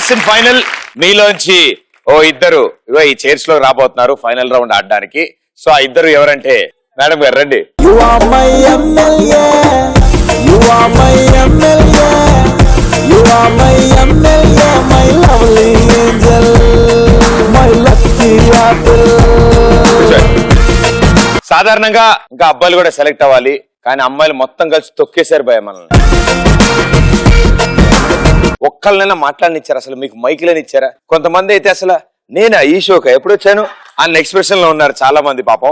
Last and final మీలోంచి ఓ ఇద్దరు ఇగో ఈ chairs లో రాబోతున్నారు ఫైనల్ రౌండ్ ఆడడానికి. సో ఆ ఇద్దరు ఎవరంటే మేడం గారు రండి. సాధారణంగా ఇంకా అబ్బాయిలు కూడా సెలెక్ట్ అవ్వాలి, కానీ అమ్మాయిలు మొత్తం కలిసి తొక్కేశారు భయ మనల్ని. ఒక్కళ్ళనైనా మాట్లాడనిచ్చారు, అసలు మీకు మైకులని ఇచ్చారా? కొంతమంది అయితే అసలు నేనా ఈ షోకి ఎప్పుడు వచ్చాను అన్న ఎక్స్ప్రెషన్ లో ఉన్నారు చాలా మంది పాపం.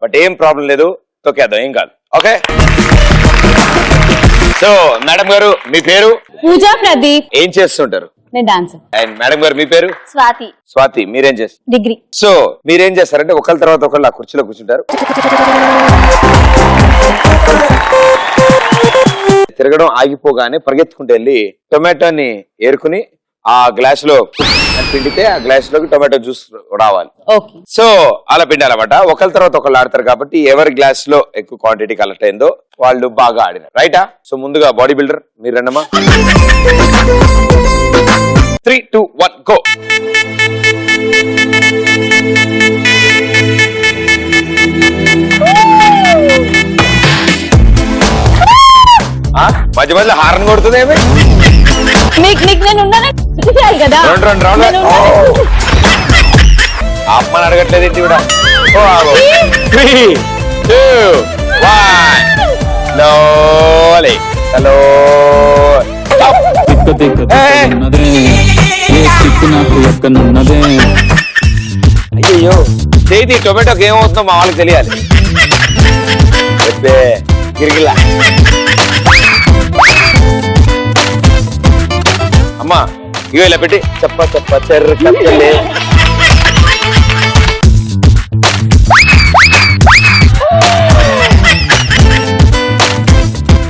బట్ ఏం ప్రాబ్లం లేదు, తొక్కేద్దాం, ఏం కాదు. ఓకే, సో మేడం గారు మీ పేరు? పూజా ప్రదీప్. ఏం చేస్తుంటారు? నేను డాన్సర్. అండ్ మేడం గారు మీ పేరు? స్వాతి. స్వాతి, మీరేం చేస్తారు? డిగ్రీ. సో మీరేం చేస్తారంటే ఒకళ్ళ తర్వాత ఒకళ్ళు ఆ కుర్చీలో కూర్చుంటారు, తిరగడం ఆగిపోగానే పరిగెత్తుకుంటూ వెళ్ళి టొమాటోని ఏరుకుని ఆ గ్లాస్ లో పిండితే ఆ గ్లాస్ లోకి టొమాటో జ్యూస్ రావాలి. సో అలా పిండాలన్నమాట. ఒకళ్ళ తర్వాత ఒకళ్ళు ఆడతారు కాబట్టి ఎవరి గ్లాస్ లో ఎక్కువ క్వాంటిటీ కలెక్ట్ అయిందో వాళ్ళు బాగా ఆడినారు, రైటా? సో ముందుగా బాడీ బిల్డర్ మీరు రండమ్మా. 3, 2, 1 గో. మధ్య మధ్యలో హారన్ కొడుతుంది ఏమి? రెండు రౌండ్లు అమ్మని అడగట్లేదు ఏంటి కూడా. 3, 2, 1 హలో. అయ్యో చేతి టొమాటోకి ఏమవుతుందో మా వాళ్ళకి తెలియాలి. గిరిగిలా అమ్మా ఇగో ఇలా పెట్టి చెప్ప చెప్ప చెర్ర కట్టలే.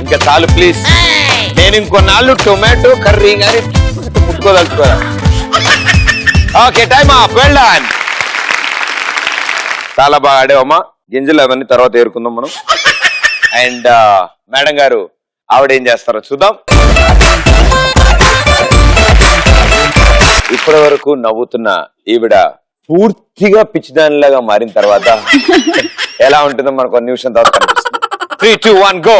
ఇంకా చాలు ప్లీజ్, నేను ఇంకొన్నాళ్ళు టొమాటో కర్రీ కానీ ముట్టుకోదలుచుకోరా. Okay, time up, well done. చాలా బాగా ఆడేవమ్మా. గింజలు అవన్నీ తర్వాత ఏరుకుందాం మనం. అండ్ మేడం గారు ఆవిడ ఏం చేస్తారో చూద్దాం. ఇప్పటి వరకు నవ్వుతున్న ఈవిడ పూర్తిగా పిచ్చిదానిలాగా మారిన తర్వాత ఎలా ఉంటుందో మనకు 1 నిమిషం తర్వాత కనిపిస్తుంది. 3, 2, 1 గో.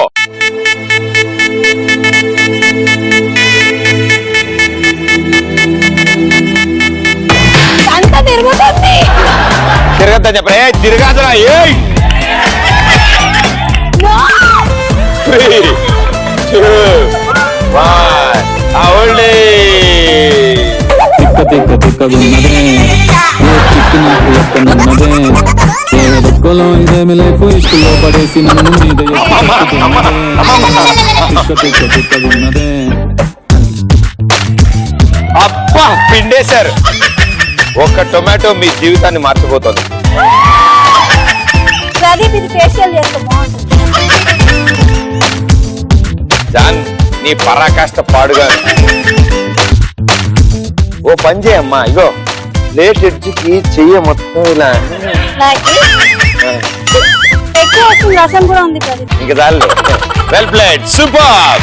తిరగద్దా చెప్ప తిరగాదరా. 3, 2, 1 అబ్బా పిండేశారు. ఒక్క టొమాటో మీ జీవితాన్ని మార్చిపోతుంది. జాన్ నీ పరాకాష్ట పాడుగా. ఓ పని చేయమ్మా, ఇగో ప్లేట్ ఎడ్జికి చెయ్య మొత్తం ఇలా ఇంకా చాలు. Well played, super.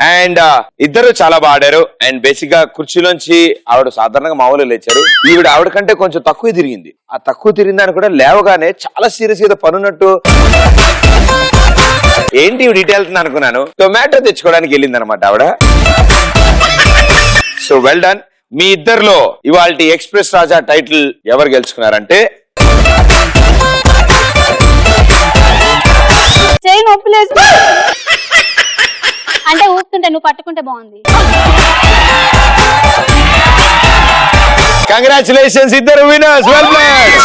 అండ్ ఇద్దరు చాలా బాగా ఆడారు. అండ్ బేసిక్ గా కుర్చీలోంచి ఆవిడ సాధారణంగా మామూలు లేచారు, ఆవిడ కంటే కొంచెం తక్కువ తిరిగింది. ఆ తక్కువ తిరిగిందని కూడా లేవగానే చాలా సీరియస్ గా పనున్నట్టు ఏంటి ఇవి డీటెయిల్స్ అనుకున్నాను. టొమాటో తెచ్చుకోవడానికి వెళ్ళింది అనమాట ఆవిడ. So well done. మీ ఇద్దరిలో ఇవాల్టి ఎక్స్ప్రెస్ రాజా టైటిల్ ఎవరు గెలుచుకున్నారంటే అంటే ఊపుతుంటే నువ్వు పట్టుకుంటే బాగుంది. కంగ్రాచులేషన్స్, ఇద్దరు విన్నర్స్. Well played.